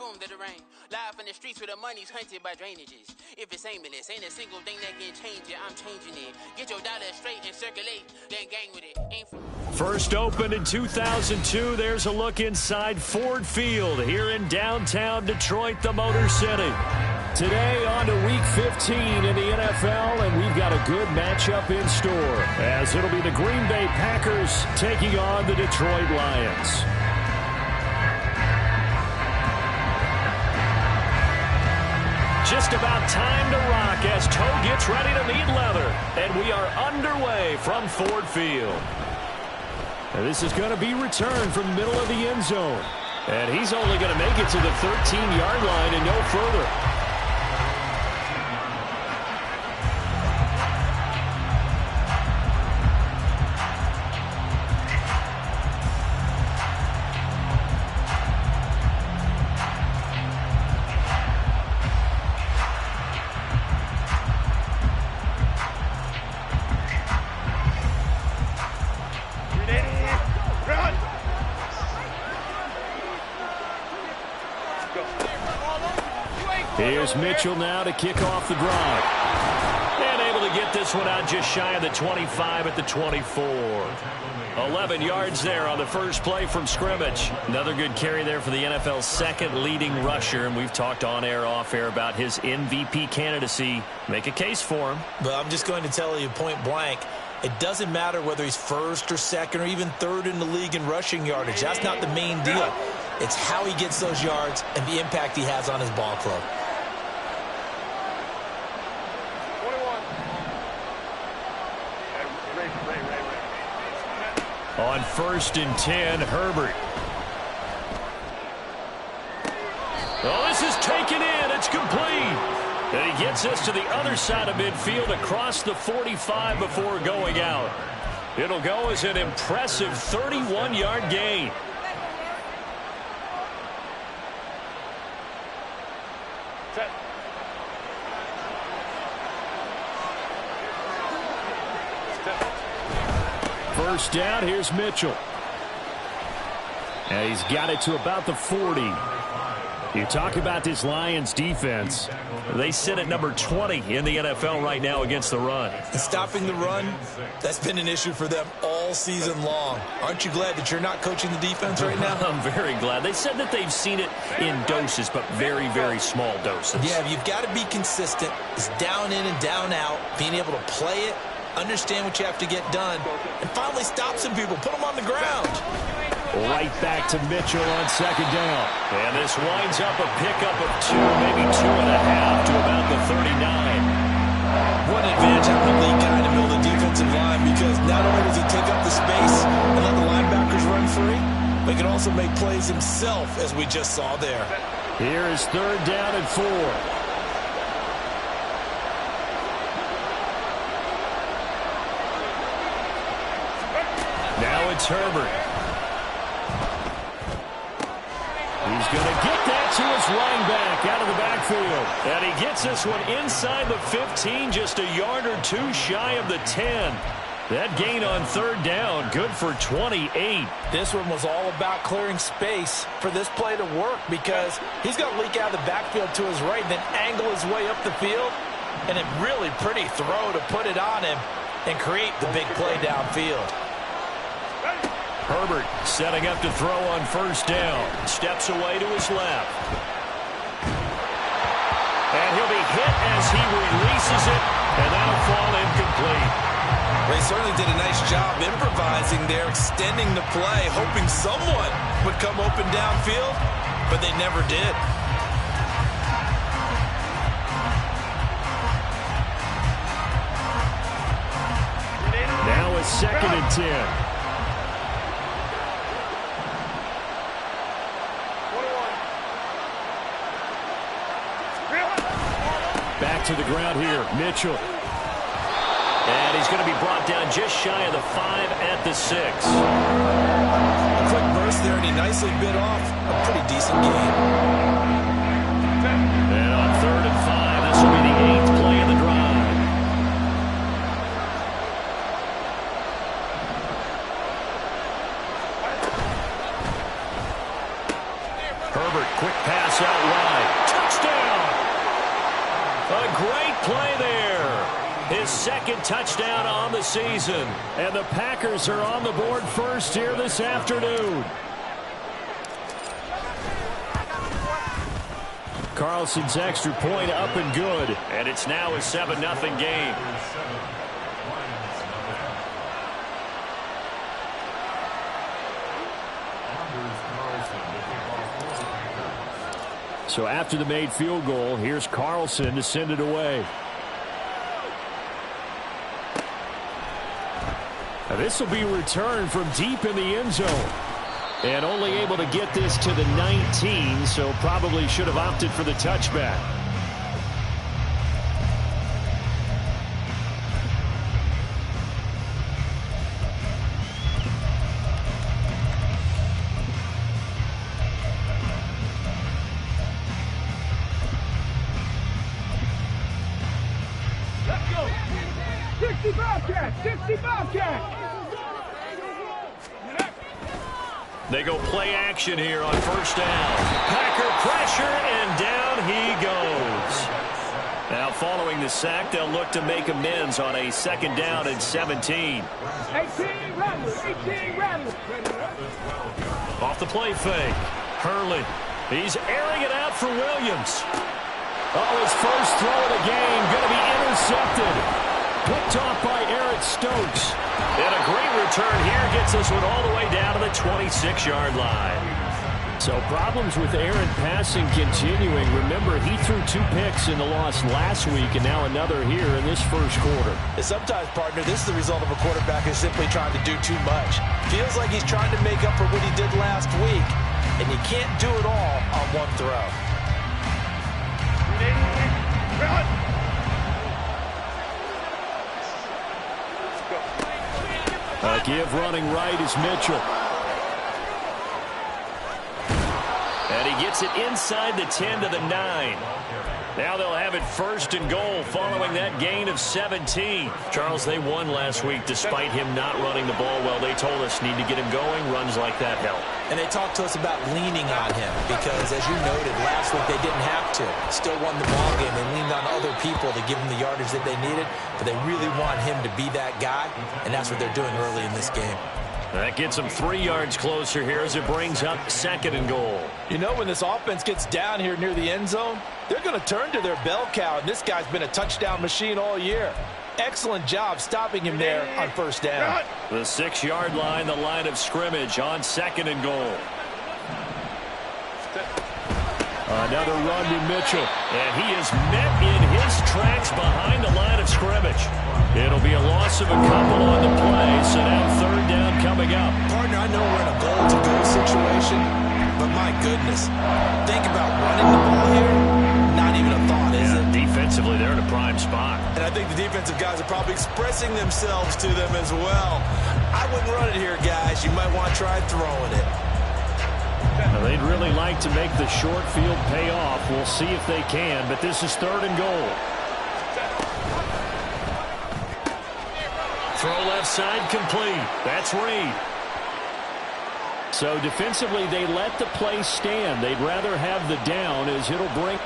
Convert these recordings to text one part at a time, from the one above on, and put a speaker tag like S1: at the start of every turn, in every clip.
S1: consumed of the rain. Live in the streets where the money's hunted by drainages. If it's aimless, ain't a single thing that can change it. I'm changing it. Get your dollar straight and circulate. Then gang with it.
S2: First opened in 2002. There's a look inside Ford Field here in downtown Detroit, the Motor City. Today on to Week 15 in the NFL, and we've got a good matchup in store, as it'll be the Green Bay Packers taking on the Detroit Lions. Just about time to rock as Toe gets ready to meet leather, and we are underway from Ford Field. And this is going to be returned from the middle of the end zone, and he's only going to make it to the 13-yard line and no further. Here's Mitchell now to kick off the drive. And able to get this one out just shy of the 25 at the 24. 11 yards there on the first play from scrimmage. Another good carry there for the NFL's second leading rusher. And we've talked on air, off air about his MVP candidacy. Make a case for him.
S3: But I'm just going to tell you point blank, it doesn't matter whether he's first or second or even third in the league in rushing yardage. That's not the main deal. It's how he gets those yards and the impact he has on his ball club.
S2: On 1st and 10, Herbert. Oh, this is taken in. It's complete. And he gets us to the other side of midfield across the 45 before going out. It'll go as an impressive 31-yard gain. First down, here's Mitchell. And he's got it to about the 40. You talk about this Lions defense. They sit at number 20 in the NFL right now against the run.
S3: And stopping the run, that's been an issue for them all season long. Aren't you glad that you're not coaching the defense right now?
S2: I'm very glad. They said that they've seen it in doses, but very, very small doses.
S3: Yeah, you've got to be consistent. It's down in and down out, being able to play it, understand what you have to get done, and finally stop some people, put them on the ground.
S2: Right back to Mitchell on second down. And this winds up a pickup of 2, maybe 2.5 to about the 39.
S3: What an advantage having a lead guy in the middle of the defensive line, because not only does he take up the space and let the linebackers run free, but he can also make plays himself, as we just saw there.
S2: Here is 3rd down and 4. Now it's Herbert. He's going to get that to his running back out of the backfield. And he gets this one inside the 15, just a yard or 2 shy of the 10. That gain on 3rd down, good for 28.
S3: This one was all about clearing space for this play to work, because he's going to leak out of the backfield to his right, then angle his way up the field. And a really pretty throw to put it on him and create the big play downfield.
S2: Herbert setting up to throw on 1st down. Steps away to his left. And he'll be hit as he releases it, and that'll fall incomplete.
S3: They certainly did a nice job improvising there, extending the play, hoping someone would come open downfield, but they never did.
S2: Now it's 2nd and 10. Back to the ground here, Mitchell. And he's going to be brought down just shy of the 5 at the 6.
S3: A quick burst there, and he nicely bit off a pretty decent game.
S2: And on 3rd and 5, this will be the 8th play of the drive. Herbert, quick pass out his second touchdown on the season. And the Packers are on the board first here this afternoon. Carlson's extra point up and good. And it's now a 7-0 game. So after the made field goal, here's Carlson to send it away. Now this will be returned from deep in the end zone. And only able to get this to the 19, so probably should have opted for the touchback.
S4: Let's go. 60 Bobcat! 60 Bobcat!
S2: They go play action here on first down. Packer pressure, and down he goes. Now following the sack, they'll look to make amends on a 2nd down and 17.
S4: 18 Rattlers! 18 Rattlers!
S2: Off the play fake. Hurley. He's airing it out for Williams. Oh, his first throw of the game going to be intercepted. Picked off by Eric Stokes. And a great return here gets this one all the way down to the 26-yard line. So problems with Aaron passing continuing. Remember, he threw 2 picks in the loss last week and now another here in this first quarter.
S3: And sometimes, partner, this is the result of a quarterback who's simply trying to do too much. Feels like he's trying to make up for what he did last week, and you can't do it all on one throw.
S2: A give running right is Mitchell. And he gets it inside the 10 to the 9. Now they'll have it 1st and goal following that gain of 17. Charles, they won last week despite him not running the ball well. They told us need to get him going. Runs like that help.
S3: And they talked to us about leaning on him because, as you noted, last week they didn't have to. Still won the ball game. They leaned on other people to give them the yardage that they needed, but they really want him to be that guy, and that's what they're doing early in this game.
S2: That gets them 3 yards closer here as it brings up 2nd and goal.
S3: You know, when this offense gets down here near the end zone, they're going to turn to their bell cow, and this guy's been a touchdown machine all year. Excellent job stopping him there on 1st down.
S2: The 6-yard line, the line of scrimmage on 2nd and goal. Another run to Mitchell, and he is met in his tracks behind the line of scrimmage. It'll be a loss of a couple on the play, so now 3rd down coming up.
S3: Partner, I know we're in a goal-to-go situation, but my goodness, think about running the ball here. Not even a thought, is it?
S2: Defensively, they're in a prime spot.
S3: And I think the defensive guys are probably expressing themselves to them as well. I wouldn't run it here, guys. You might want to try throwing it.
S2: Now, they'd really like to make the short field pay off. We'll see if they can, but this is 3rd and goal. Throw left side complete. That's Reed. So defensively, they let the play stand. They'd rather have the down as it'll bring...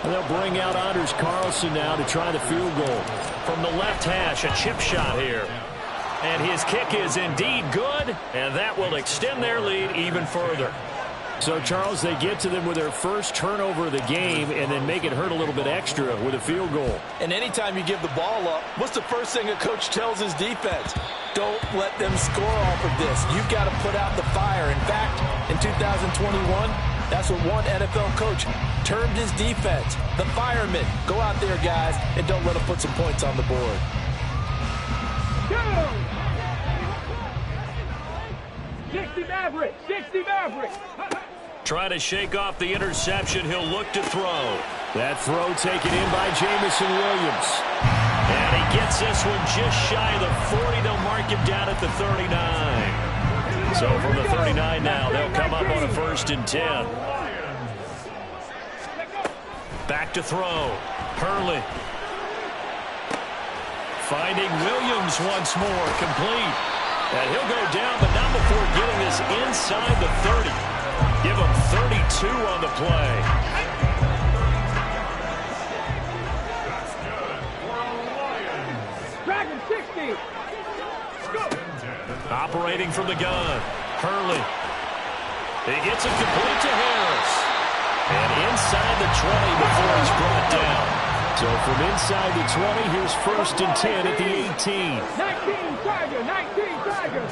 S2: They'll bring out Anders Carlson now to try the field goal. From the left hash, a chip shot here. And his kick is indeed good, and that will extend their lead even further. So, Charles, they get to them with their first turnover of the game and then make it hurt a little bit extra with a field goal.
S3: And anytime you give the ball up, what's the first thing a coach tells his defense? Don't let them score off of this. You've got to put out the fire. In fact, in 2021, that's what one NFL coach termed his defense, the firemen. Go out there, guys, and don't let them put some points on the board.
S4: 60 Mavericks! 60 Mavericks!
S2: Trying to shake off the interception, he'll look to throw. That throw taken in by Jamison Williams. And he gets this one just shy of the 40. They'll mark him down at the 39. So from the 39 now, they'll come up on a 1st and 10. Back to throw. Hurley. Finding Williams once more. Complete. And he'll go down, but not before getting this inside the 30. Give him 32 on the play.
S4: Dragon 60.
S2: Operating from the gun. Hurley. He gets it complete to Harris. And inside the 20 before he's brought down. So from inside the 20, here's 1st and 10 at the 18.
S4: 19 Tiger, 19 Tiger.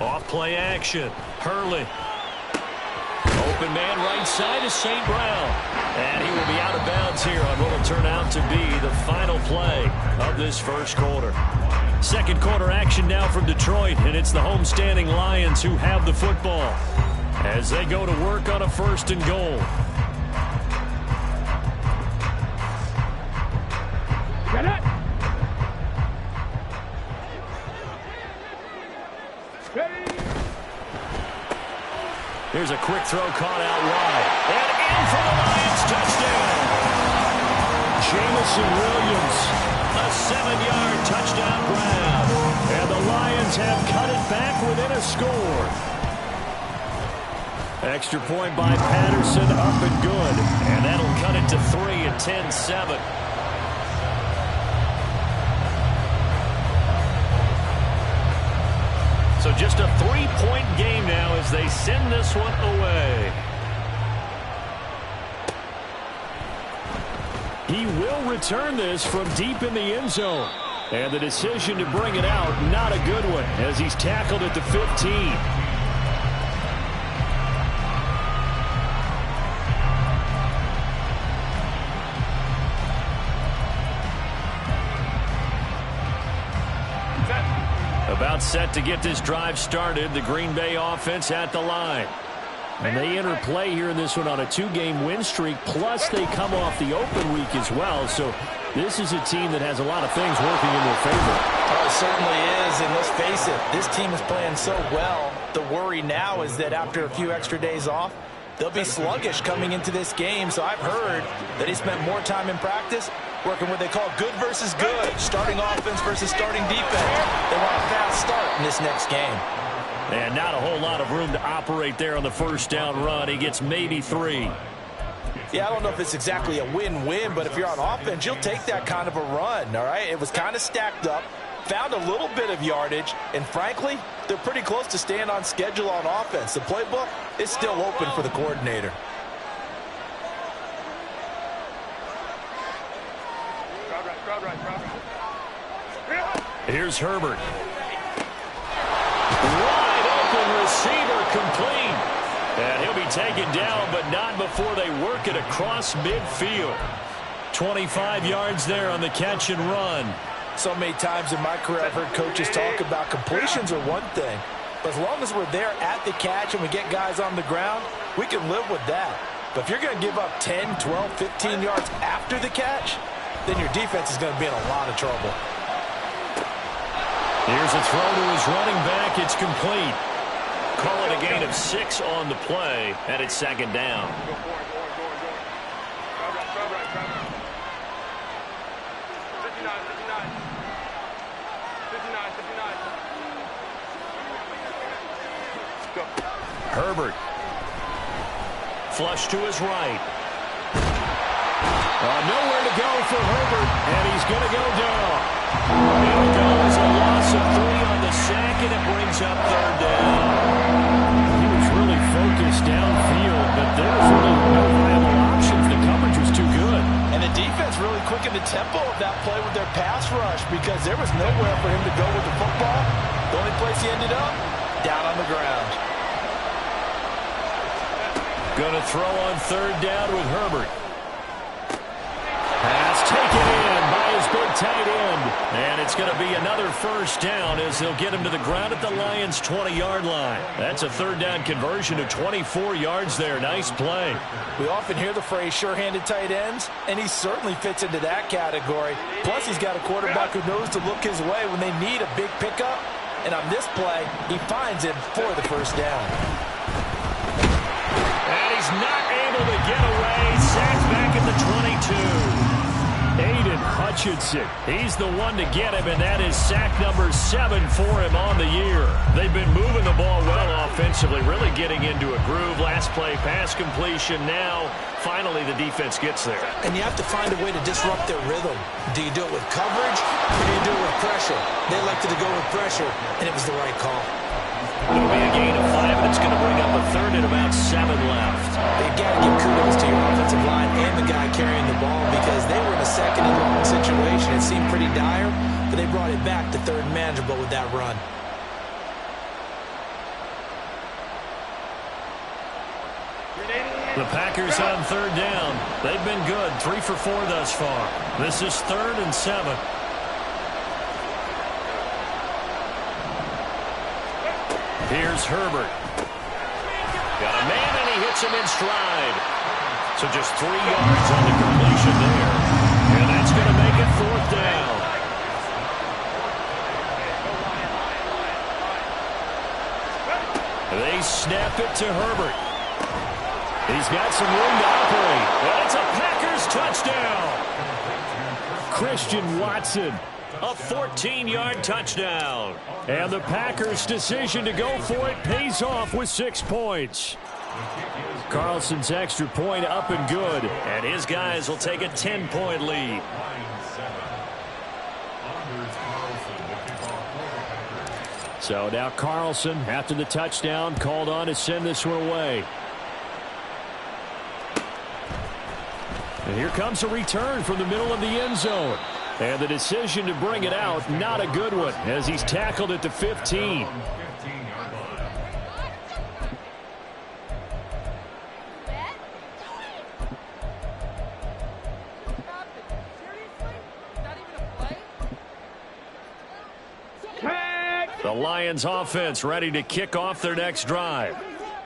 S2: Off play action. Hurley. Open man right side is St. Brown. And he will be out of bounds here on what will turn out to be the final play of this 1st quarter. 2nd quarter action now from Detroit, and it's the homestanding Lions who have the football as they go to work on a 1st and goal.
S4: Get it. Ready.
S2: Here's a quick throw caught out wide. And in for the Lions touchdown. Jamison Williams, a 7-yard touchdown grab. And the Lions have cut it back within a score. Extra point by Patterson, up and good. And that'll cut it to 3 at 10-7. So just a 3-point game now as they send this one away. He will return this from deep in the end zone. And the decision to bring it out, not a good one, as he's tackled at the 15. About set to get this drive started. The Green Bay offense at the line. And they enter play here in this one on a 2-game win streak, plus they come off the open week as well. So this is a team that has a lot of things working in their favor.
S3: Oh, it certainly is, and let's face it, this team is playing so well. The worry now is that after a few extra days off, they'll be sluggish coming into this game. So I've heard that he spent more time in practice working what they call good versus good, starting offense versus starting defense. They want a fast start in this next game.
S2: And not a whole lot of room to operate there on the 1st down run. He gets maybe 3.
S3: Yeah, I don't know if it's exactly a win-win, but if you're on offense, you'll take that kind of a run, all right? It was kind of stacked up, found a little bit of yardage, and frankly, they're pretty close to staying on schedule on offense. The playbook is still open for the coordinator.
S2: Here's Herbert. Wide open receiver complete. And he'll be taken down, but not before they work it across midfield. 25 yards there on the catch and run.
S3: So many times in my career I've heard coaches talk about completions are one thing. But as long as we're there at the catch and we get guys on the ground, we can live with that. But if you're going to give up 10, 12, 15 yards after the catch, then your defense is going to be in a lot of trouble.
S2: Here's a throw to his running back. It's complete. Call it a gain of 6 on the play, and it's 2nd down. Herbert. Flush to his right. Nowhere to go for Herbert, and he's going to go down. It'll go as a loss of 3 on the sack, and it brings up 3rd down. He was really focused downfield, but there was really no viable options. The coverage was too good.
S3: And the defense really quickened the tempo of that play with their pass rush because there was nowhere for him to go with the football. The only place he ended up, down on the ground.
S2: Going to throw on 3rd down with Herbert. Pass taken in by his big tight end. And it's it's going to be another first down as they'll get him to the ground at the Lions' 20-yard line. That's a third down conversion of 24 yards there. Nice play.
S3: We often hear the phrase sure-handed tight ends, and he certainly fits into that category. Plus, he's got a quarterback who knows to look his way when they need a big pickup. And on this play, he finds him for the first down.
S2: And he's not able to get away. Sacked back at the 22. Aiden Hutchinson, he's the one to get him, and that is sack number 7 for him on the year. They've been moving the ball well offensively, really getting into a groove. Last play, pass completion. Now, finally, the defense gets there.
S3: And you have to find a way to disrupt their rhythm. Do you do it with coverage, or do you do it with pressure? They elected to go with pressure, and it was the right call.
S2: It'll be a gain of 5, and it's going to bring up a third and about 7 left.
S3: You've got to give kudos to your offensive line and the guy carrying the ball because they were in a second and long situation. It seemed pretty dire, but they brought it back to third and manageable with that run.
S2: The Packers on third down. They've been good, 3 for 4 thus far. This is 3rd and 7. Here's Herbert. Got a man, and he hits him in stride. So just 3 yards on the completion there. And that's going to make it 4th down. They snap it to Herbert. He's got some room to operate. And it's a Packers touchdown. Christian Watson. A 14-yard touchdown. And the Packers' decision to go for it pays off with 6 points. Carlson's extra point up and good. And his guys will take a 10-point lead. So now Carlson, after the touchdown, called on to send this one away. And here comes a return from the middle of the end zone. And the decision to bring it out, not a good one, as he's tackled at the 15. The Lions offense ready to kick off their next drive.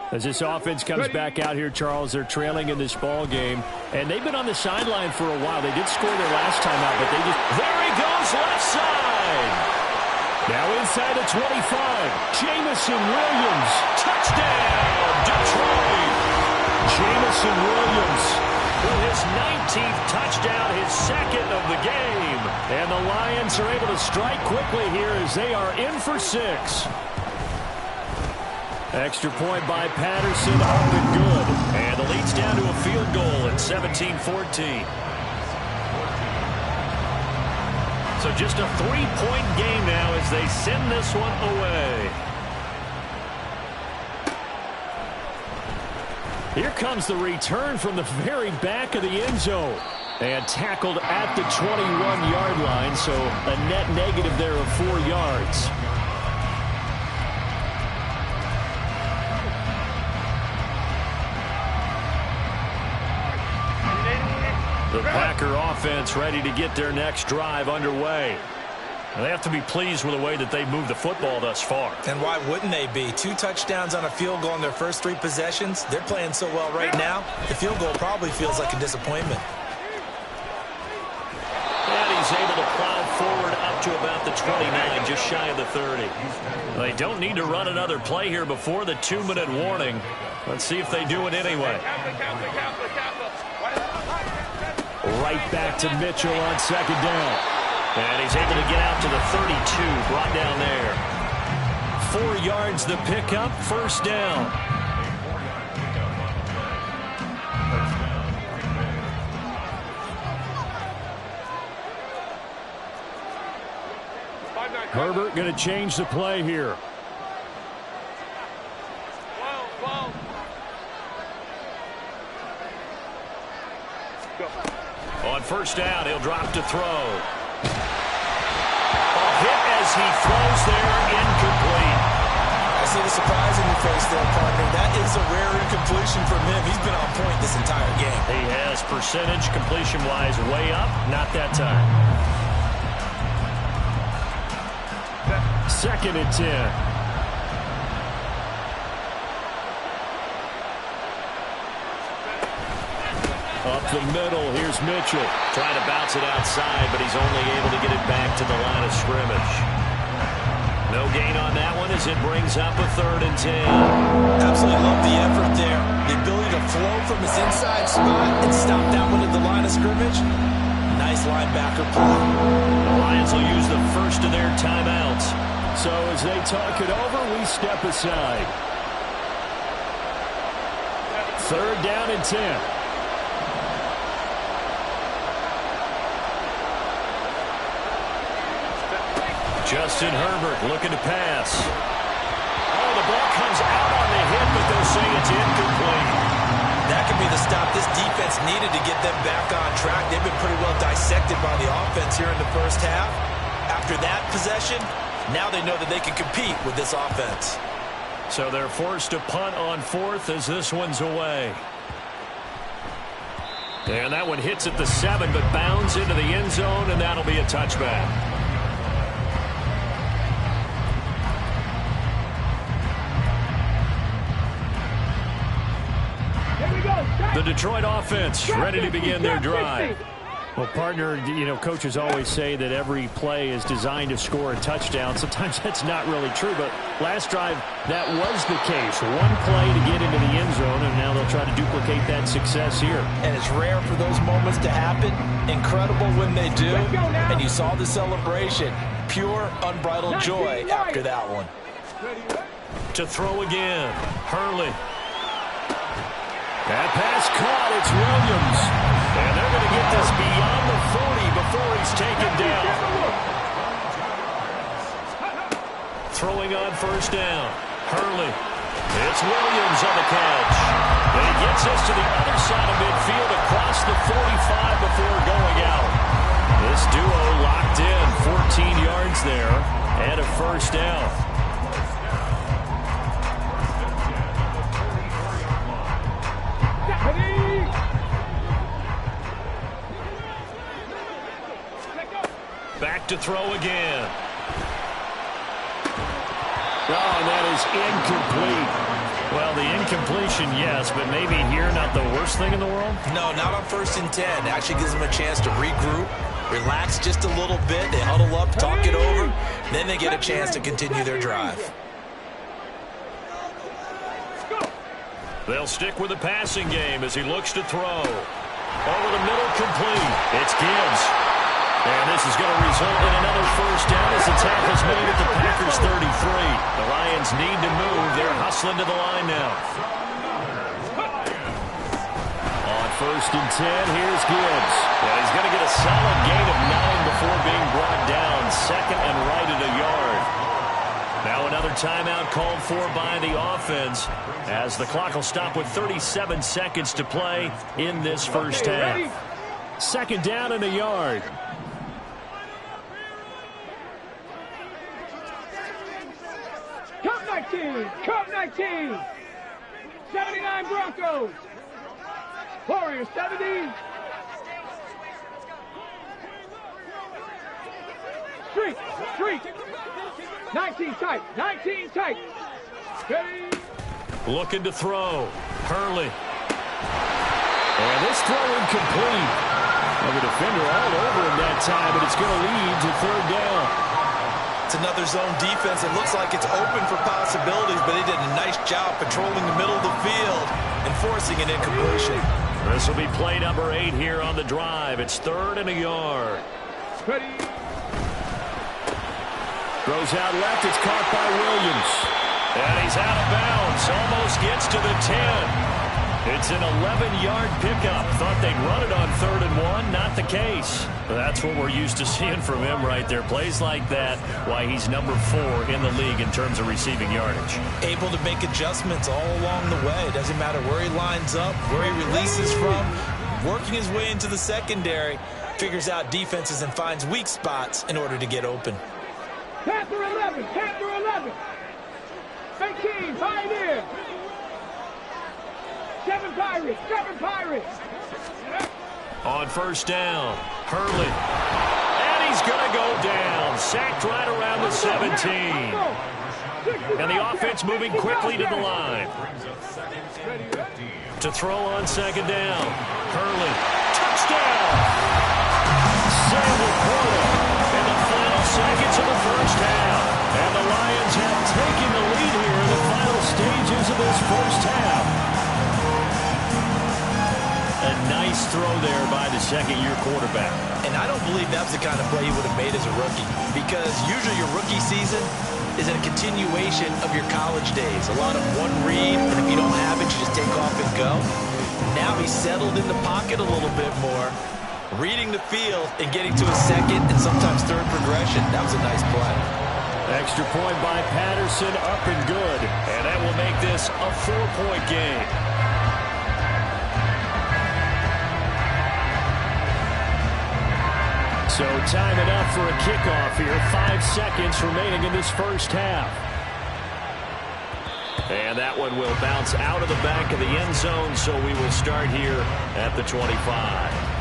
S2: As this offense comes back out here, Charles, they're trailing in this ball game. And they've been on the sideline for a while. They did score their last time out, but they just... There he goes, left side! Now inside the 25. Jameson Williams. Touchdown, Detroit! Jameson Williams with his 19th touchdown, his 2nd of the game. And the Lions are able to strike quickly here as they are in for 6. Extra point by Patterson, up and good. And the lead's down to a field goal at 17-14. So just a 3-point game now as they send this one away. Here comes the return from the very back of the end zone. And tackled at the 21-yard line, so a net negative there of 4 yards. The Packer offense ready to get their next drive underway. And they have to be pleased with the way that they've moved the football thus far.
S3: And why wouldn't they be? 2 touchdowns on a field goal in their first 3 possessions. They're playing so well right now, the field goal probably feels like a disappointment.
S2: And he's able to plow forward up to about the 29, just shy of the 30. They don't need to run another play here before the 2-minute warning. Let's see if they do it anyway. Right back to Mitchell on 2nd down. And he's able to get out to the 32, brought down there. 4 yards the pickup, 1st down. Herbert going to change the play here. On 1st down, he'll drop to throw. A hit as he throws there, incomplete.
S3: I see the surprise in your face there, partner. That is a rare incompletion from him. He's been on point this entire game.
S2: He has percentage completion-wise way up, not that time. 2nd and 10. Up the middle, here's Mitchell. Trying to bounce it outside, but he's only able to get it back to the line of scrimmage. No gain on that one as it brings up a 3rd and 10.
S3: Absolutely love the effort there. The ability to flow from his inside spot and stop that one at the line of scrimmage. Nice linebacker play.
S2: The Lions will use the first of their timeouts. So as they talk it over, we step aside. 3rd down and 10. Justin Herbert looking to pass. Oh, the ball comes out on the hit, but they'll say it's incomplete.
S3: That could be the stop this defense needed to get them back on track. They've been pretty well dissected by the offense here in the first half. After that possession, now they know that they can compete with this offense.
S2: So they're forced to punt on 4th as this one's away. And that one hits at the 7, but bounds into the end zone, and that'll be a touchback. The Detroit offense ready to begin their drive. Well, partner, you know, coaches always say that every play is designed to score a touchdown. Sometimes that's not really true, but last drive, that was the case. One play to get into the end zone, and now they'll try to duplicate that success here.
S3: And it's rare for those moments to happen. Incredible when they do. And you saw the celebration. Pure, unbridled joy after that one.
S2: To throw again, Hurley. That pass caught, it's Williams. And they're going to get this beyond the 40 before he's taken down. Throwing on 1st down, Hurley. It's Williams on the catch. And he gets us to the other side of midfield across the 45 before going out. This duo locked in, 14 yards there, and a 1st down. Back to throw again. Oh, and that is incomplete. Well, the incompletion, yes, but maybe here not the worst thing in the world?
S3: No, not on 1st and 10. Actually gives them a chance to regroup, relax just a little bit. They huddle up, talk it over. Then they get a chance to continue their drive.
S2: They'll stick with the passing game as he looks to throw. Over the middle, complete. It's Gibbs. And this is going to result in another 1st down as the tackle's made at the Packers 33. The Lions need to move. They're hustling to the line now. On 1st and 10, here's Gibbs. And he's going to get a solid gain of 9 before being brought down. 2nd and right at a yard. Now another timeout called for by the offense as the clock will stop with 37 seconds to play in this first half. 2nd down and a yard.
S4: Cup 19, Cup 19, 79 Broncos, Warriors 70, Street, 19 tight, Ready.
S2: Looking to throw, Hurley. And this throw incomplete. Well, the defender all over him that time, but it's going to lead to 3rd down.
S3: It's another zone defense. It looks like it's open for possibilities, but they did a nice job patrolling the middle of the field and forcing an incompletion.
S2: This will be play number 8 here on the drive. It's 3rd and a yard.
S4: Ready.
S2: Throws out left. It's caught by Williams. And he's out of bounds. Almost gets to the 10. It's an 11-yard pickup. Thought they'd run it on 3rd and 1. Not the case. That's what we're used to seeing from him right there. Plays like that, why he's number 4 in the league in terms of receiving yardage.
S3: Able to make adjustments all along the way. Doesn't matter where he lines up, where he releases from. Working his way into the secondary. Figures out defenses and finds weak spots in order to get open.
S4: Panther 11, 18, Pioneer. 7 Pirates.
S2: On 1st down, Hurley. And he's is going to go down. Sacked right around the 17. And the offense moving quickly to the line. To throw on second down. Hurley. Touchdown! Sam Laporta in the final seconds of the first half. And the Lions have taken the lead here in the final stages of this first half. A nice throw there by the second-year quarterback.
S3: And I don't believe that's the kind of play he would have made as a rookie, because usually your rookie season is a continuation of your college days. A lot of one read, and if you don't have it, you just take off and go. Now he's settled in the pocket a little bit more, reading the field and getting to his second and sometimes third progression. That was a nice play.
S2: Extra point by Patterson, up and good. And that will make this a 4-point game. So time it up for a kickoff here. 5 seconds remaining in this first half. And that one will bounce out of the back of the end zone, so we will start here at the 25.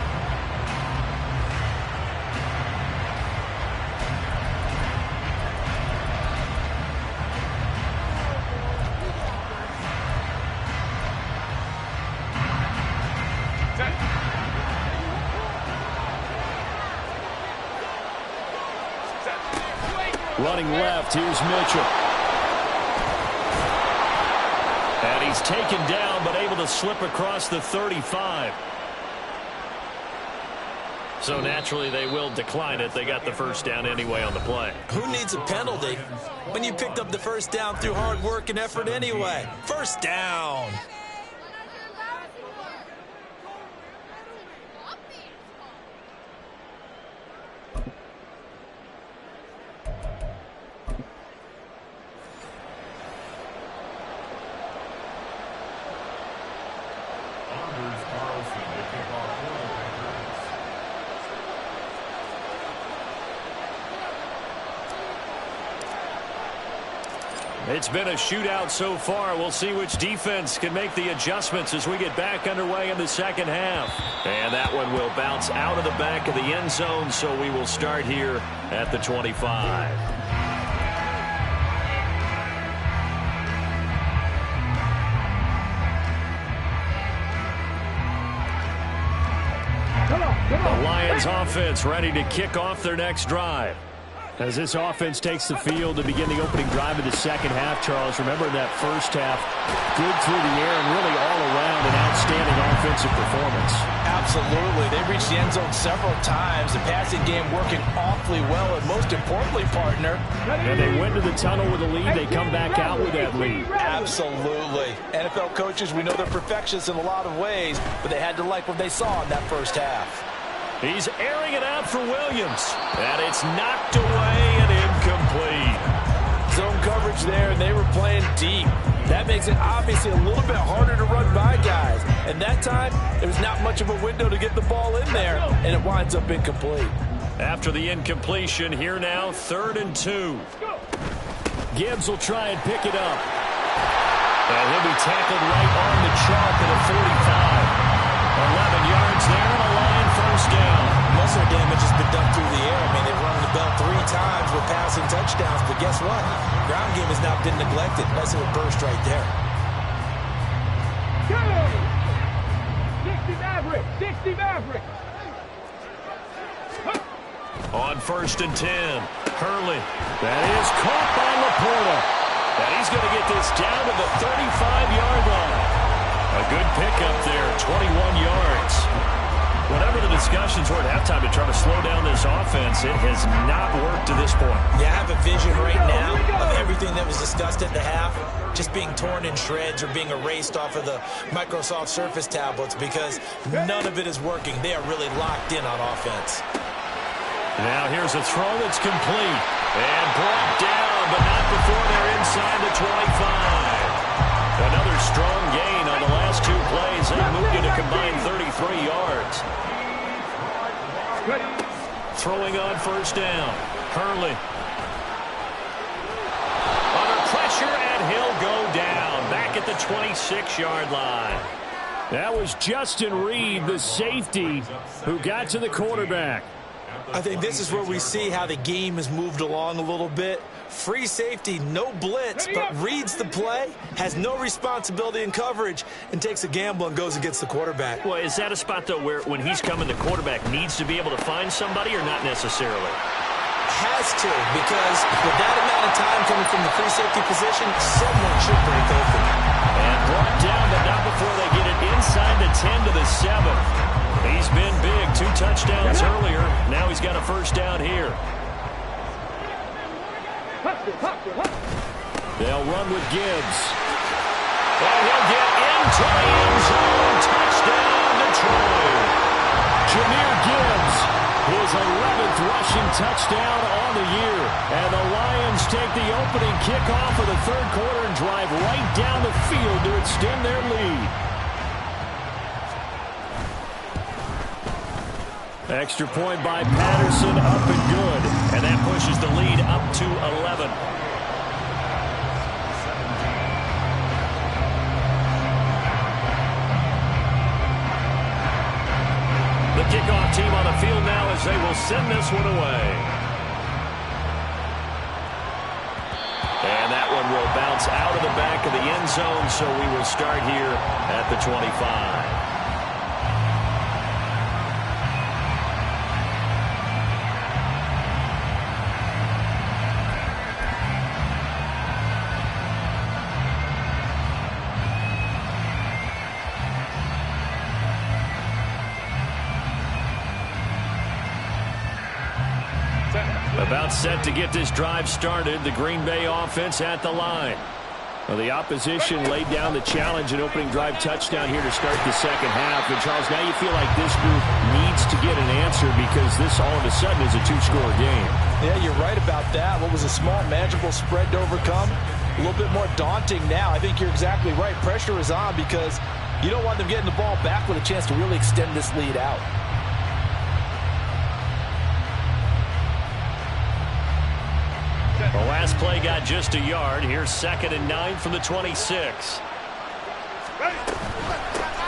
S2: Running left, here's Mitchell. And he's taken down, but able to slip across the 35. So naturally, they will decline it. They got the first down anyway on the play.
S3: Who needs a penalty when you picked up the first down through hard work and effort anyway? First down.
S2: It's been a shootout so far. We'll see which defense can make the adjustments as we get back underway in the second half. And that one will bounce out of the back of the end zone, so we will start here at the 25. The Lions offense ready to kick off their next drive. As this offense takes the field to begin the opening drive of the second half, Charles, remember in that first half, good through the air and really all around an outstanding offensive performance.
S3: Absolutely. They reached the end zone several times. The passing game working awfully well, and most importantly, partner.
S2: And they went to the tunnel with a lead. They come back out with that lead.
S3: Absolutely. NFL coaches, we know they're perfectionists in a lot of ways, but they had to like what they saw in that first half.
S2: He's airing it out for Williams. And it's knocked away and incomplete.
S3: Zone coverage there, and they were playing deep. That makes it obviously a little bit harder to run by guys. And that time, there was not much of a window to get the ball in there, and it winds up incomplete.
S2: After the incompletion, here now, 3rd and 2. Gibbs will try and pick it up. And he'll be tackled right on the chalk at a 45. 11 yards there and a line first down.
S3: Most of the damage has been done through the air. I mean, they've run the bell 3 times with passing touchdowns, but guess what? Ground game has not been neglected. Nice little burst right there.
S4: 60 Maverick! 60 Maverick!
S2: On 1st and 10, Hurley. That is caught by Laporta. And he's going to get this down to the 35-yard line. A good pickup there, 21 yards. Whatever the discussions were at halftime to try to slow down this offense, it has not worked to this point.
S3: Yeah, I have a vision right now of everything that was discussed at the half just being torn in shreds or being erased off of the Microsoft Surface tablets, because none of it is working. They are really locked in on offense.
S2: Now here's a throw that's complete. And brought down, but not before they're inside the 25. Another strong gain on the last 2 plays. They moved it a combined 33 yards. Throwing on 1st down. Hurley. Under pressure, and he'll go down. Back at the 26-yard line. That was Justin Reed, the safety, who got to the quarterback.
S3: I think this is where we see how the game has moved along a little bit. Free safety, no blitz, but reads the play, has no responsibility in coverage, and takes a gamble and goes against the quarterback.
S2: Well, is that a spot, though, where when he's coming, the quarterback needs to be able to find somebody or not necessarily?
S3: Has to, because with that amount of time coming from the free safety position, someone should break open.
S2: And brought down, but not before they get it inside the 10 to the 7. He's been big, 2 touchdowns earlier. Now he's got a first down here. They'll run with Gibbs. And he'll get into the end zone. Touchdown, Detroit. Jahmyr Gibbs, his 11th rushing touchdown on the year. And the Lions take the opening kickoff of the third quarter and drive right down the field to extend their lead. Extra point by Patterson, up and good. And that pushes the lead up to 11. The kickoff team on the field now as they will send this one away. And that one will bounce out of the back of the end zone, so we will start here at the 25. About set to get this drive started. The Green Bay offense at the line. Well, the opposition laid down the challenge and opening drive touchdown here to start the second half. And, Charles, now you feel like this group needs to get an answer because this all of a sudden is a 2-score game.
S3: Yeah, you're right about that. What was a small, manageable spread to overcome? A little bit more daunting now. I think you're exactly right. Pressure is on because you don't want them getting the ball back with a chance to really extend this lead out.
S2: The last play got just a yard. Here's 2nd and 9 from the 26.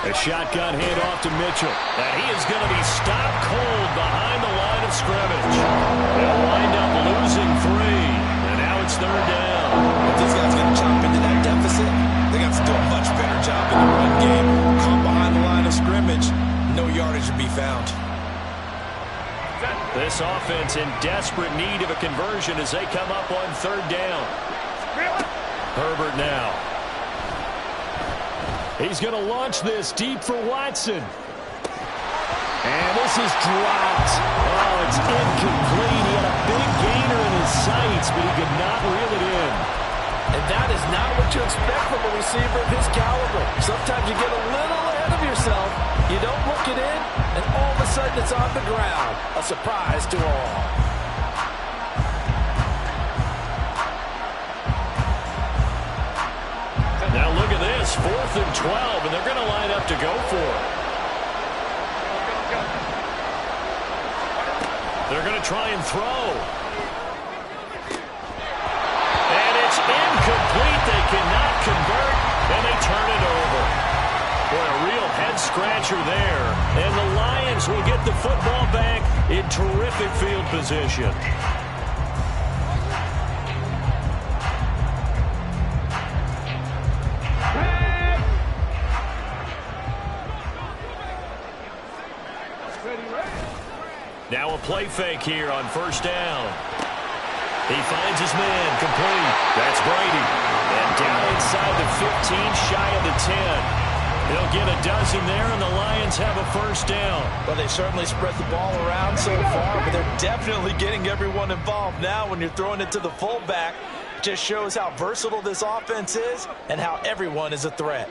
S2: A shotgun handoff to Mitchell. And he is going to be stopped cold behind the line of scrimmage. They'll wind up losing 3. And now it's 3rd down.
S3: If these guys going to chop into that deficit, they got to do a much better job in the run game. Come behind the line of scrimmage, no yardage to be found.
S2: This offense in desperate need of a conversion as they come up on 3rd down. Herbert now. He's going to launch this deep for Watson. And this is dropped. Oh, it's incomplete. He had a big gainer in his sights, but he could not reel it in.
S3: And that is not what you expect from a receiver of his caliber. Sometimes you get a little ahead of yourself. You don't look it in, and all of a sudden it's on the ground. A surprise to all.
S2: Now look at this, 4th and 12, and they're going to line up to go for it. They're going to try and throw. And it's incomplete. They cannot convert, and they turn it over. Boy, a real head-scratcher there. And the Lions will get the football back in terrific field position. Now a play fake here on 1st down. He finds his man, complete. That's Brady. And down inside the 15, shy of the 10. They'll get a dozen there, and the Lions have a 1st down.
S3: Well, they certainly spread the ball around so far, but they're definitely getting everyone involved now when you're throwing it to the fullback. Just shows how versatile this offense is and how everyone is a threat.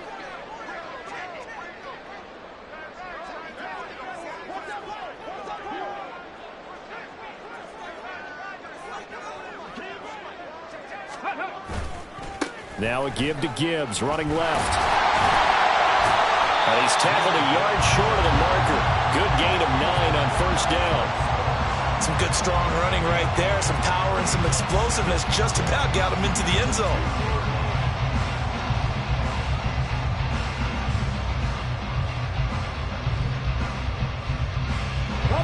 S2: Now a give to Gibbs, running left. And he's tackled a yard short of the marker. Good gain of 9 on 1st down.
S3: Some good, strong running right there. Some power and some explosiveness just about got him into the end zone.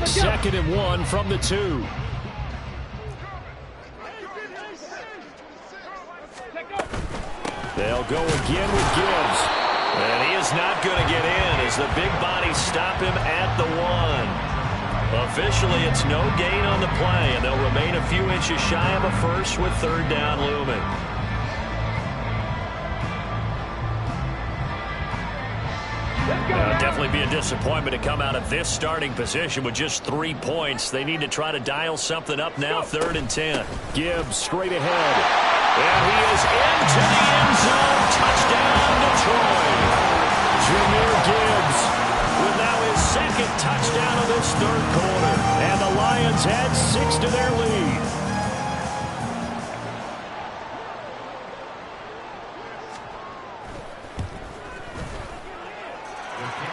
S2: 2nd and 1 from the 2. They'll go again with Gibbs. And he is not going to get in as the big bodies stop him at the 1. Officially, it's no gain on the play, and they'll remain a few inches shy of a first with 3rd down looming. Definitely be a disappointment to come out of this starting position with just 3 points. They need to try to dial something up now, 3rd and 10. Gibbs straight ahead. And he is into the end zone. Touchdown, Detroit. Jahmyr Gibbs with now his 2nd touchdown of this 3rd quarter. And the Lions add 6 to their lead.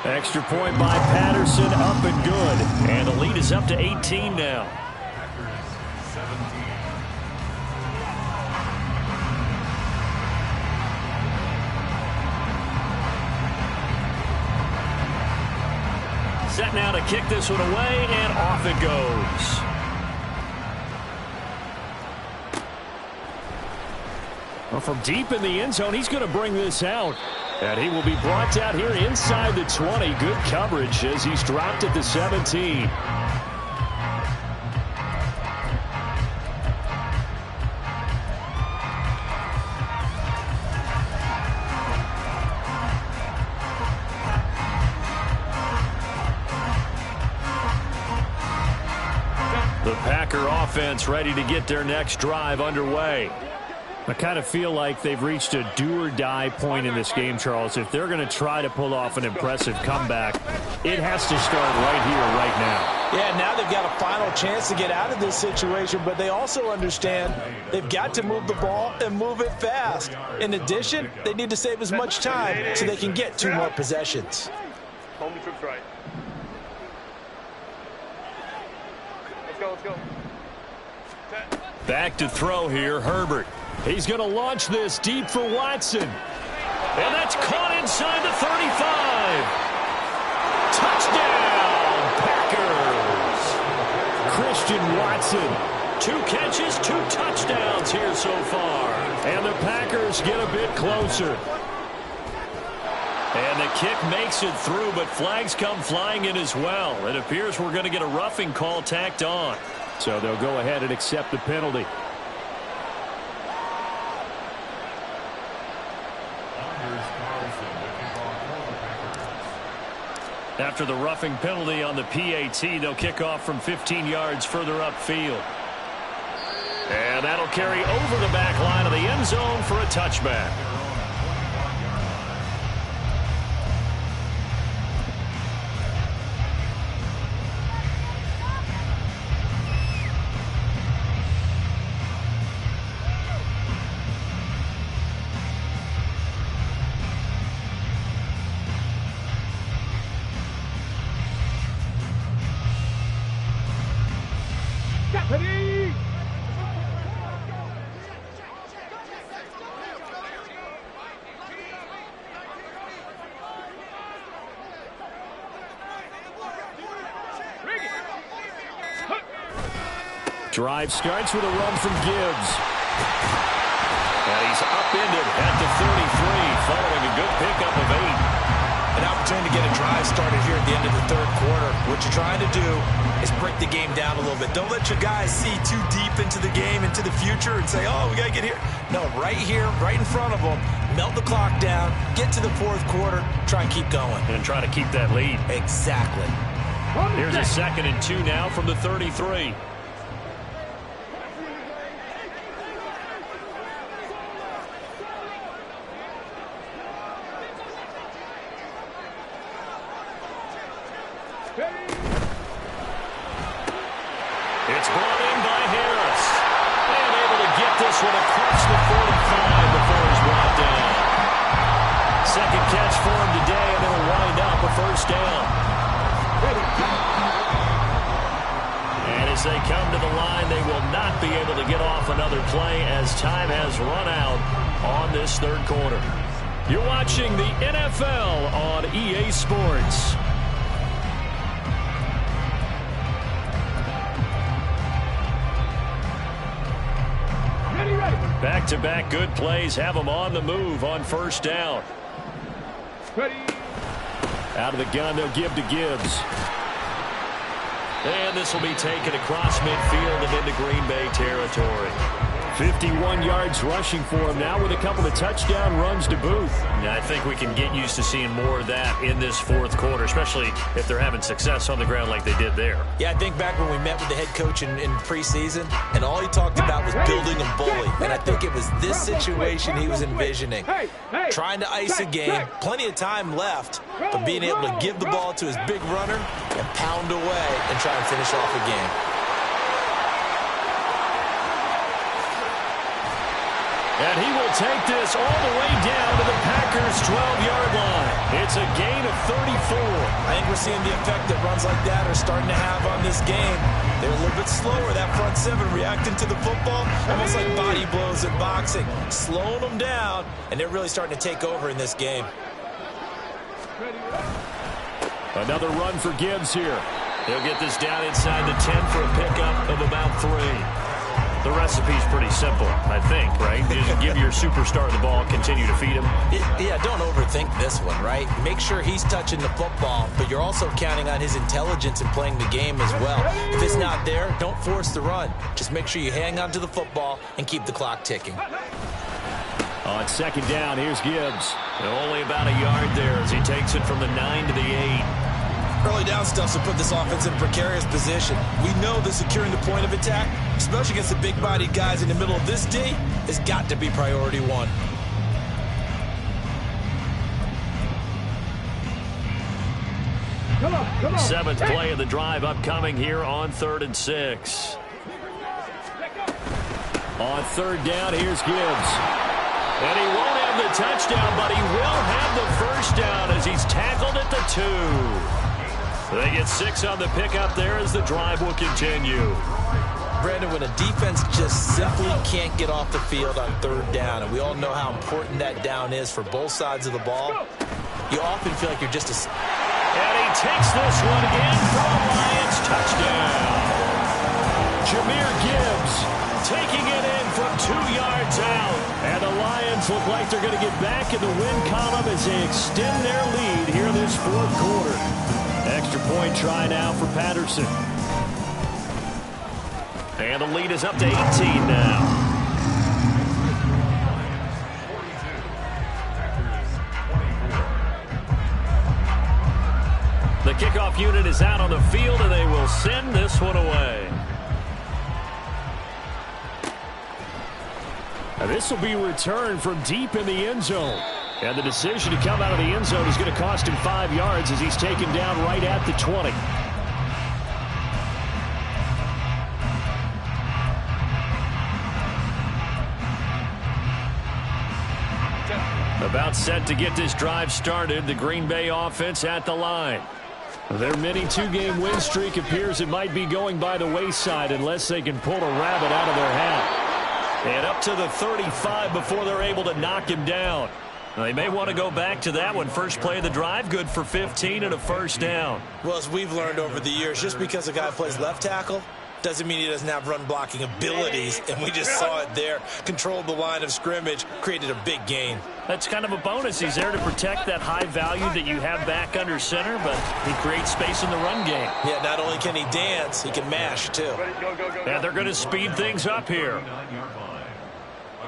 S2: Extra point by Patterson, up and good. And the lead is up to 18 now. Set now to kick this one away, and off it goes. Well, from deep in the end zone, he's going to bring this out. And he will be brought out here inside the 20. Good coverage as he's dropped at the 17. The Packer offense ready to get their next drive underway. I kind of feel like they've reached a do-or-die point in this game, Charles. If they're going to try to pull off an impressive comeback, it has to start right here, right now.
S3: Yeah, now they've got a final chance to get out of this situation, but they also understand they've got to move the ball and move it fast. In addition, they need to save as much time so they can get 2 more possessions.
S5: Home trips right. Let's go.
S2: Back to throw here, Herbert. He's going to launch this deep for Watson. And that's caught inside the 35. Touchdown, Packers. Christian Watson. 2 catches, 2 touchdowns here so far. And the Packers get a bit closer. And the kick makes it through, but flags come flying in as well. It appears we're going to get a roughing call tacked on. So they'll go ahead and accept the penalty. After the roughing penalty on the PAT, they'll kick off from 15 yards further upfield. And that'll carry over the back line of the end zone for a touchback. Drive starts with a run from Gibbs. And he's upended at the 33 following a good pickup of 8.
S3: An opportunity to get a drive started here at the end of the 3rd quarter. What you're trying to do is break the game down a little bit. Don't let your guys see too deep into the game, into the future, and say, oh, we got to get here. No, right here, right in front of them, melt the clock down, get to the 4th quarter, try and keep going.
S2: And try to keep that lead.
S3: Exactly.
S2: Here's a 2nd and 2 now from the 33. It's brought in by Harris. And able to get this one across the 45 before he's brought down. 2nd catch for him today, and it'll wind up a 1st down. And as they come to the line, they will not be able to get off another play as time has run out on this 3rd quarter. You're watching the NFL on EA Sports. Back-to-back good plays have them on the move on first down.
S4: Ready.
S2: Out of the gun, they'll give to Gibbs. And this will be taken across midfield and into Green Bay territory. 51 yards rushing for him now with a couple of touchdown runs to boot.
S6: Now, I think we can get used to seeing more of that in this fourth quarter, especially if they're having success on the ground like they did there.
S3: Yeah, I think back when we met with the head coach in preseason, and all he talked about was building a bully. And I think it was this situation he was envisioning. Trying to ice a game, plenty of time left, but being able to give the ball to his big runner and pound away and try and finish off a game.
S2: And he will take this all the way down to the Packers' 12-yard line. It's a gain of 34.
S3: I think we're seeing the effect that runs like that are starting to have on this game. They're a little bit slower, that front seven, reacting to the football, almost like body blows in boxing, slowing them down, and they're really starting to take over in this game.
S2: Another run for Gibbs here.
S6: He'll get this down inside the 10 for a pickup of about 3. The recipe's pretty simple, I think, right? Just give your superstar the ball, continue to feed him.
S3: Yeah, don't overthink this one, right? Make sure he's touching the football, but you're also counting on his intelligence in playing the game as well. If it's not there, don't force the run. Just make sure you hang on to the football and keep the clock ticking.
S2: On second down, here's Gibbs.
S6: And only about a yard there as he takes it from the 9 to the 8.
S3: Early down stuff to put this offense in a precarious position. We know that securing the point of attack, especially against the big-bodied guys in the middle of this D, has got to be priority one.
S4: Come on.
S2: Seventh play of the drive upcoming here on 3rd and 6. On third down, here's Gibbs. And he won't have the touchdown, but he will have the first down as he's tackled at the 2. They get 6 on the pickup there as the drive will continue.
S3: Brandon, when a defense just simply can't get off the field on third down, and we all know how important that down is for both sides of the ball, you often feel like you're just a...
S2: And he takes this one again for a Lions touchdown. Jahmyr Gibbs taking it in from 2 yards out. And the Lions look like they're going to get back in the win column as they extend their lead here in this fourth quarter. Extra point try now for Patterson. And the lead is up to 18 now. The kickoff unit is out on the field, and they will send this one away. Now this will be returned from deep in the end zone. And the decision to come out of the end zone is going to cost him 5 yards as he's taken down right at the 20. About set to get this drive started, the Green Bay offense at the line. Their mini 2-game win streak appears it might be going by the wayside unless they can pull a rabbit out of their hat. And up to the 35 before they're able to knock him down. They may want to go back to that one. First play of the drive, good for 15 and a first down.
S3: Well, as we've learned over the years, just because a guy plays left tackle doesn't mean he doesn't have run-blocking abilities, and we just saw it there. Controlled the line of scrimmage, created a big gain.
S2: That's kind of a bonus. He's there to protect that high value that you have back under center, but he creates space in the run game.
S3: Yeah, not only can he dance, he can mash, too.
S5: Ready, go.
S2: Yeah, they're going to speed things up here.
S7: A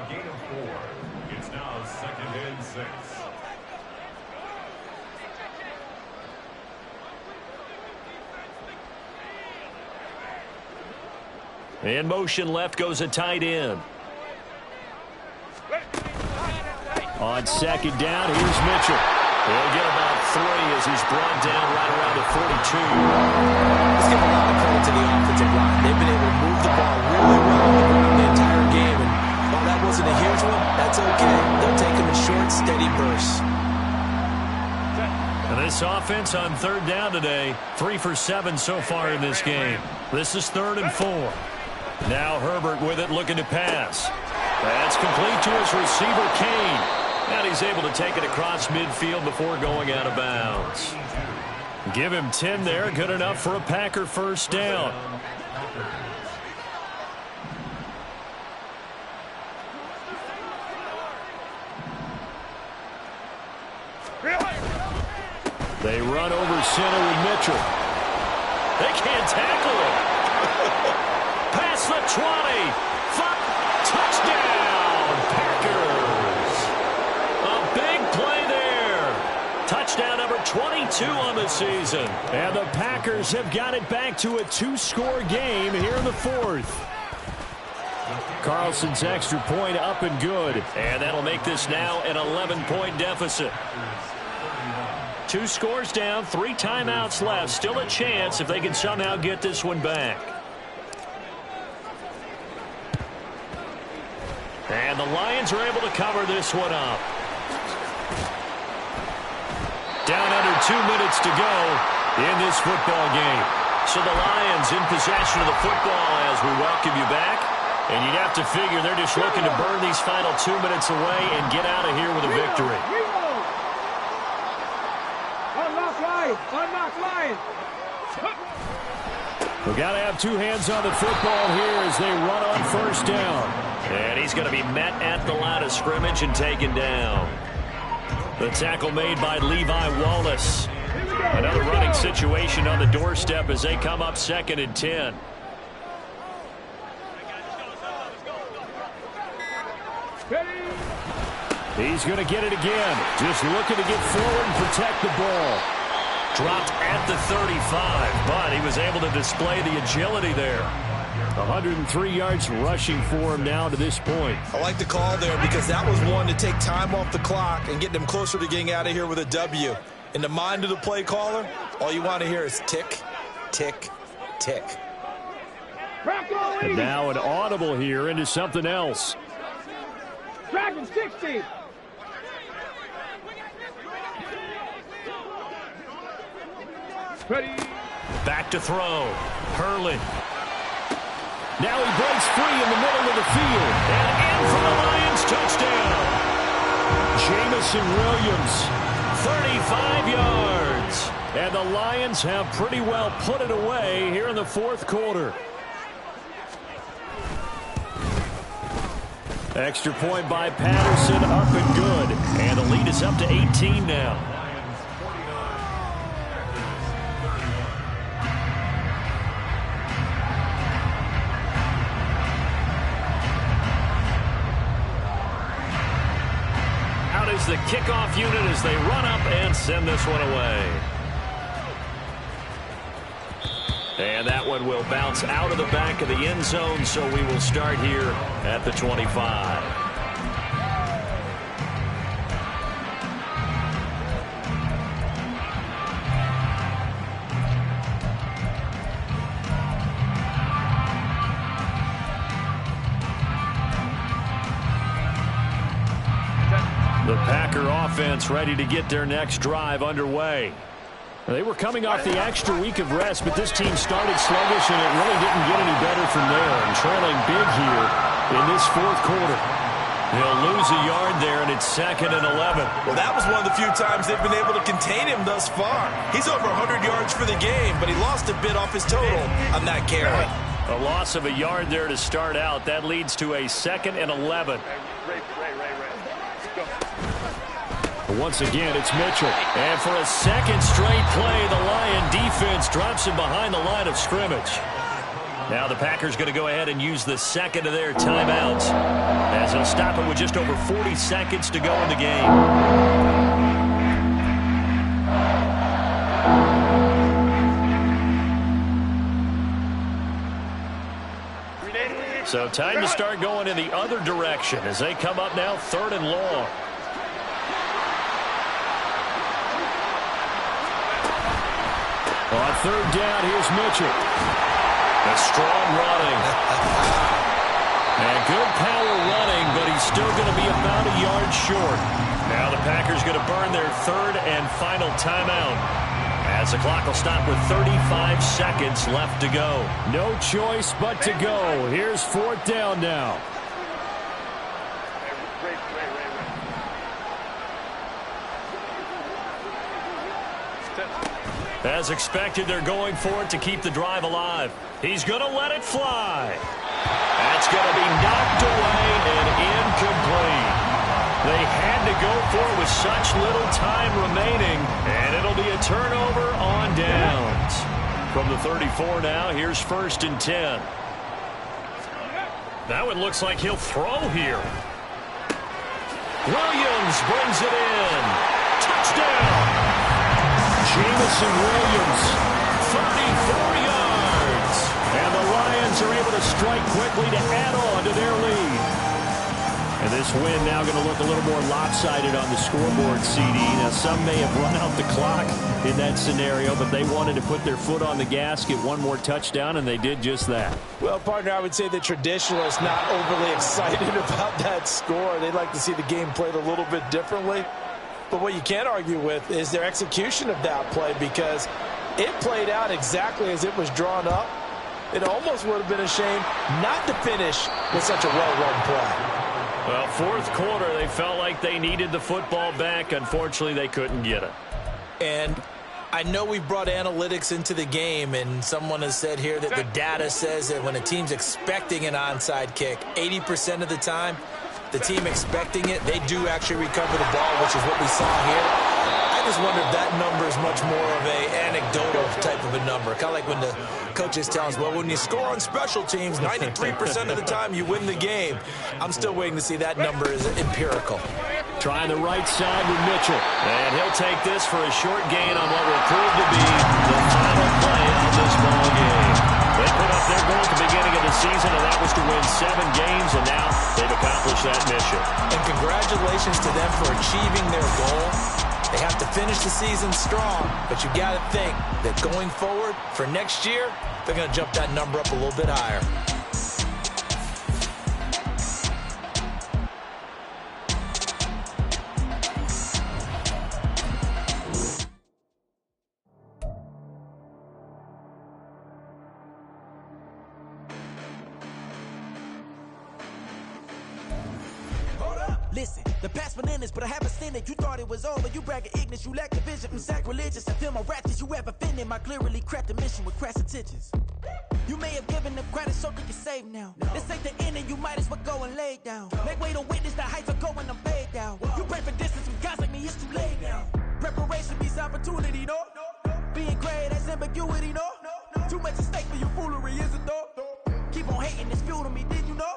S7: gain of 4. It's now 2nd and 6.
S2: In motion left goes a tight end. On second down, here's Mitchell. He'll get about 3 as he's brought down right around the 42.
S3: Let's give a lot of credit to the offensive line. They've been able to move the ball really well on the ground the entire game. And while that wasn't a huge one, that's okay. They'll take them in short, steady bursts.
S2: And this offense on third down today, 3 for 7 so far in this game. This is 3rd and 4. Now Herbert with it, looking to pass. That's complete to his receiver, Kane. And he's able to take it across midfield before going out of bounds. Give him 10 there, good enough for a Packer first down. They run over center with Mitchell. They can't tackle him. Past the 20. Touchdown, Packers. A big play there. Touchdown number 22 on the season. And the Packers have got it back to a 2-score game here in the fourth. Carlson's extra point up and good. And that'll make this now an 11-point deficit. 2 scores down, 3 timeouts left. Still a chance if they can somehow get this one back. And the Lions are able to cover this one up. Down under 2 minutes to go in this football game. So the Lions in possession of the football as we welcome you back. And you'd have to figure they're just looking to burn these final 2 minutes away and get out of here with a victory.
S4: Unlock line! Unlock line!
S2: We've got to have 2 hands on the football here as they run on first down. And he's going to be met at the line of scrimmage and taken down. The tackle made by Levi Wallace. Another running situation on the doorstep as they come up 2nd and 10. He's going to get it again. Just looking to get forward and protect the ball. Dropped at the 35, but he was able to display the agility there. 103 yards rushing for him now to this point.
S3: I like the call there because that was one to take time off the clock and get them closer to getting out of here with a W. In the mind of the play caller, all you want to hear is tick, tick, tick.
S2: And now an audible here into something else.
S4: Dragon 60. Ready.
S2: Back to throw. Hurling. Now he breaks free in the middle of the field. And in for the Lions touchdown. Jamison Williams, 35 yards. And the Lions have pretty well put it away here in the fourth quarter. Extra point by Patterson, up and good. And the lead is up to 18 now. Out is the kickoff unit as they run up and send this one away. And that one will bounce out of the back of the end zone, so we will start here at the 25. The Packer offense ready to get their next drive underway. They were coming off the extra week of rest, but this team started sluggish, and it really didn't get any better from there. And trailing big here in this fourth quarter. They'll lose a yard there, and it's 2nd and 11.
S3: Well, that was one of the few times they've been able to contain him thus far. He's over 100 yards for the game, but he lost a bit off his total on that carry.
S2: A loss of a yard there to start out. That leads to a 2nd and 11. Once again, it's Mitchell. And for a second straight play, the Lion defense drops him behind the line of scrimmage. Now the Packers going to go ahead and use the second of their timeouts as they'll stop it with just over 40 seconds to go in the game. So time to start going in the other direction as they come up now 3rd and long. On 3rd down, here's Mitchell. A strong running. And good power running, but he's still going to be about a yard short. Now the Packers going to burn their 3rd and final timeout, as the clock will stop with 35 seconds left to go. No choice but to go. Here's 4th down now. As expected, they're going for it to keep the drive alive. He's going to let it fly. That's going to be knocked away and incomplete. They had to go for it with such little time remaining, and it'll be a turnover on downs. From the 34 now, here's 1st and 10. Now it looks like he'll throw here. Williams brings it in. Touchdown! Jameson Williams, 34 yards. And the Lions are able to strike quickly to add on to their lead. And this win now going to look a little more lopsided on the scoreboard, CD. Now, some may have run out the clock in that scenario, but they wanted to put their foot on the gas, get one more touchdown, and they did just that.
S3: Well, partner, I would say the traditionalists not overly excited about that score. They'd like to see the game played a little bit differently. But what you can't argue with is their execution of that play, because it played out exactly as it was drawn up. It almost would have been a shame not to finish with such a well-run play.
S2: Well, 4th quarter, they felt like they needed the football back. Unfortunately, they couldn't get it.
S3: And I know we've brought analytics into the game, and someone has said here that the data says that when a team's expecting an onside kick, 80% of the time, the team expecting it, they do actually recover the ball, which is what we saw here. I just wonder if that number is much more of an anecdotal type of a number. Kind of like when the coaches tell us, well, when you score on special teams, 93% of the time you win the game. I'm still waiting to see that number is empirical.
S2: Trying the right side with Mitchell. And he'll take this for a short gain on what will prove to be the final play of this ball game. They put up their goal at the beginning of the season, and that was to win 7 games, and now they've accomplished that mission.
S3: And congratulations to them for achieving their goal. They have to finish the season strong, but you got to think that going forward for next year, they're going to jump that number up a little bit higher.
S8: Listen, the past bananas, but I haven't seen it. You thought it was over, you bragging ignorance, you lack the vision from sacrilegious. I feel my ratchets, you have offended my clearly crafted mission with crass intentions. You may have given them credit so they can save now. This ain't the end and you might as well go and lay down. Make way to witness the heights are going, I'm paid down. You pray for distance from guys like me, it's too late now. Preparation beats opportunity, no? Being great, that's ambiguity, no? Too much at stake for your foolery, is it though? Keep on hating, it's fuel to me, did you know?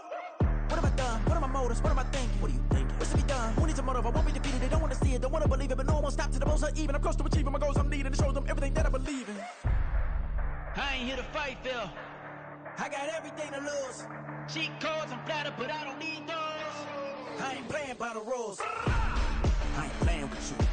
S8: What have I done? What are my motives? What am I thinking? What are you thinking? What should be done? Who needs a motive? I won't be defeated. They don't want to see it, don't want to believe it, but no one won't stop to the most uneven. I'm close to achieving my goals I'm needing to show them everything that I believe in. I ain't here to fight, Phil. I got everything to lose. Cheat codes, I'm flattered, but I don't need those. I ain't playing by the rules. I ain't playing with you.